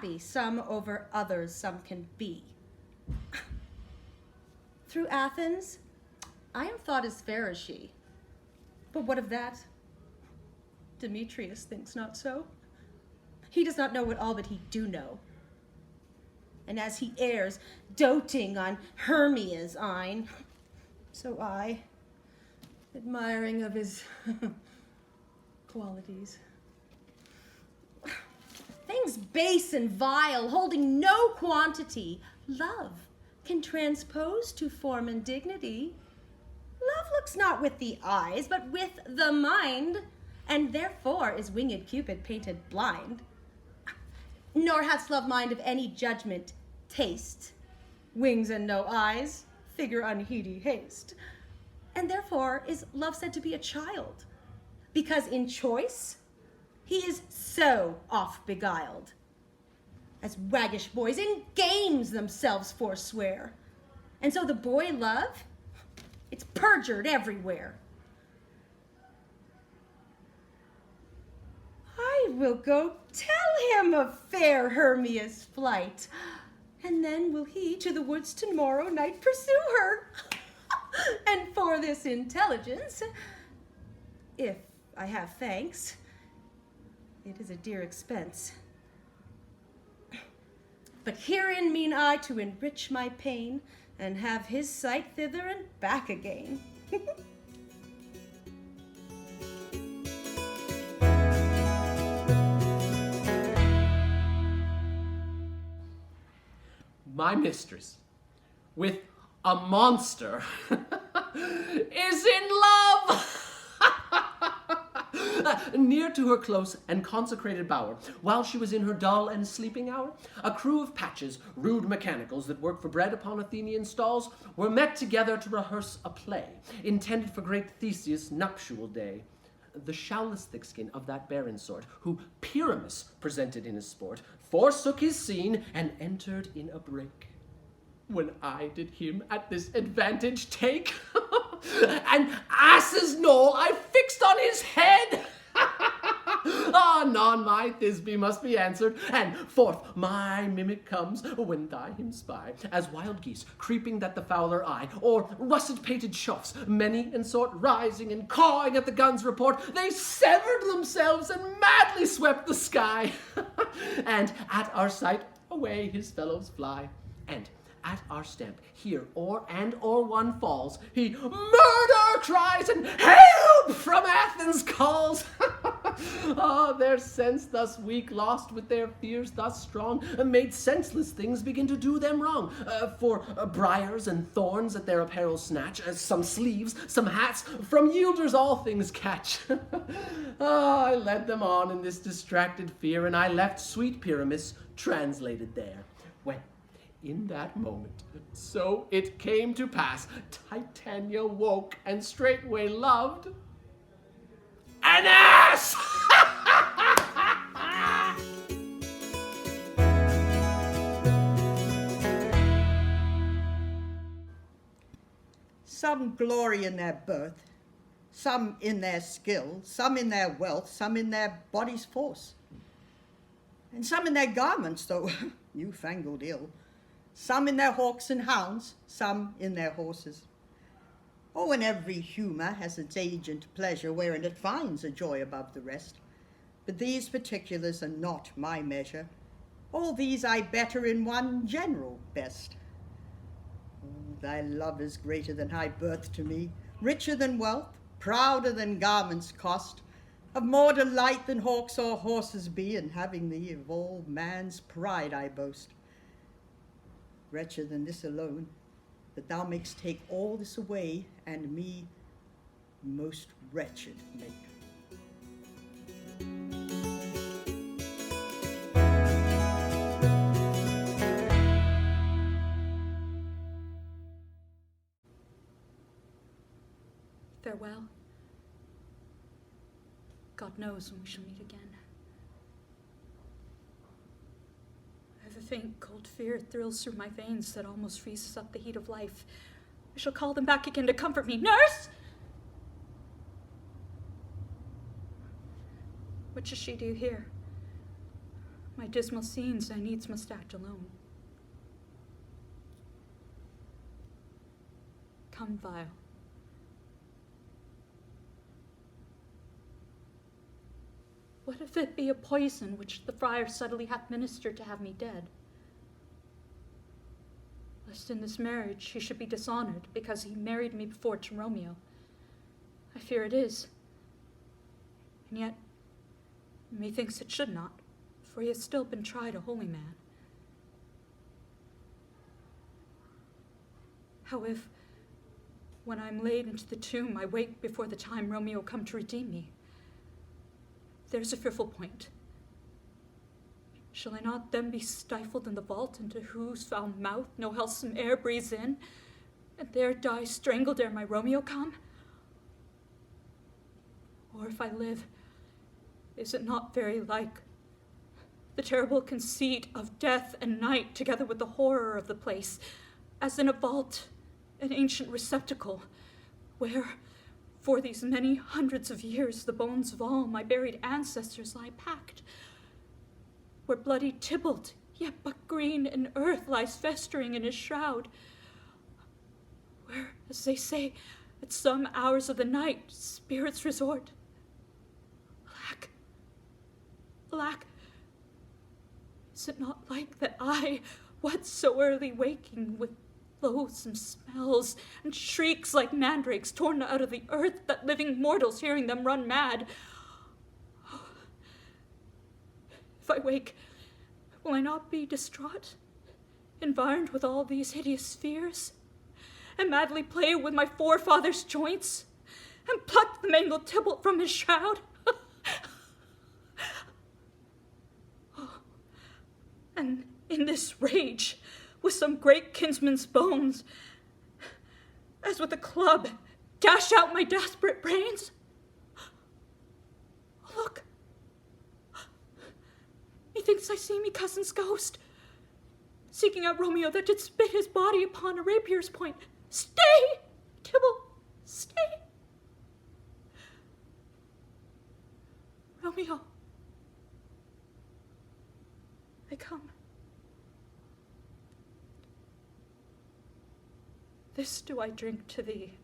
happy, some over others, some can be. Through Athens, I am thought as fair as she. But what of that? Demetrius thinks not so. He does not know what all that he do know. And as he errs, doting on Hermia's eyne, so I, admiring of his qualities. Things base and vile, holding no quantity, love can transpose to form and dignity. Love looks not with the eyes, but with the mind, and therefore is winged Cupid painted blind. Nor hath love mind of any judgment, taste, wings and no eyes, figure unheedy haste. And therefore is love said to be a child, because in choice he is so oft beguiled, as waggish boys in games themselves forswear. And so the boy love, it's perjured everywhere. I will go tell him of fair Hermia's flight, and then will he to the woods tomorrow night pursue her. And for this intelligence, if I have thanks, it is a dear expense. But herein mean I to enrich my pain, and have his sight thither and back again. My mistress, with a monster, is in love! Near to her close and consecrated bower, while she was in her dull and sleeping hour, a crew of patches, rude mechanicals that work for bread upon Athenian stalls, were met together to rehearse a play, intended for great Theseus' nuptial day. The showlless thickskin of that barren sort, who Pyramus presented in his sport, forsook his scene and entered in a break. When I did him at this advantage take, an ass's knoll I fixed on his head. Anon my Thisbe must be answered, and forth my mimic comes, when thou him spy, as wild geese creeping that the fowler eye, or russet-pated choughs, many in sort, rising and cawing at the gun's report, they severed themselves and madly swept the sky. And at our sight away his fellows fly, and at our stamp, here or one falls, he murder cries and help from Athens calls. Their sense thus weak, lost with their fears thus strong, made senseless things begin to do them wrong. For briars and thorns at their apparel snatch, some sleeves, some hats, from yielders all things catch. I led them on in this distracted fear, and I left sweet Pyramus translated there. When in that moment, so it came to pass, Titania woke and straightway loved an ass! Some glory in their birth, some in their skill, some in their wealth, some in their body's force, and some in their garments, though newfangled ill. Some in their hawks and hounds, some in their horses. Oh, and every humour has its age and pleasure, wherein it finds a joy above the rest. But these particulars are not my measure. All these I better in one general best. Oh, thy love is greater than high birth to me, richer than wealth, prouder than garments cost, of more delight than hawks or horses be, and having thee of all man's pride I boast. Wretched than this alone, that thou makest take all this away, and me most wretched make. Farewell. God knows when we shall meet again. I have a faint, cold fear thrills through my veins that almost freezes up the heat of life. I shall call them back again to comfort me. Nurse! What does she do here? My dismal scenes I needs must act alone. Come, Vial. What if it be a poison which the friar subtly hath ministered to have me dead? Lest in this marriage he should be dishonored because he married me before to Romeo. I fear it is. And yet, methinks it should not, for he has still been tried a holy man. How if, when I am laid into the tomb, I wake before the time Romeo come to redeem me? There's a fearful point. Shall I not then be stifled in the vault, into whose foul mouth no healthsome air breathes in, and there die strangled ere my Romeo come? Or if I live, is it not very like the terrible conceit of death and night, together with the horror of the place, as in a vault, an ancient receptacle, where, for these many hundreds of years, the bones of all my buried ancestors lie packed, where bloody Tybalt, yet but green in earth, lies festering in his shroud, where, as they say, at some hours of the night, spirits resort. Alack, alack, is it not like that I, what so early waking, with loathsome smells and shrieks like mandrakes torn out of the earth, that living mortals hearing them run mad? If I wake, will I not be distraught, environed with all these hideous fears, and madly play with my forefathers' joints, and pluck the mangled Tybalt from his shroud? And in this rage, with some great kinsman's bones, as with a club, dash out my desperate brains? Look! Methinks I see me cousin's ghost, seeking out Romeo that did spit his body upon a rapier's point. Stay, Tybalt, stay! Romeo, I come. This do I drink to thee,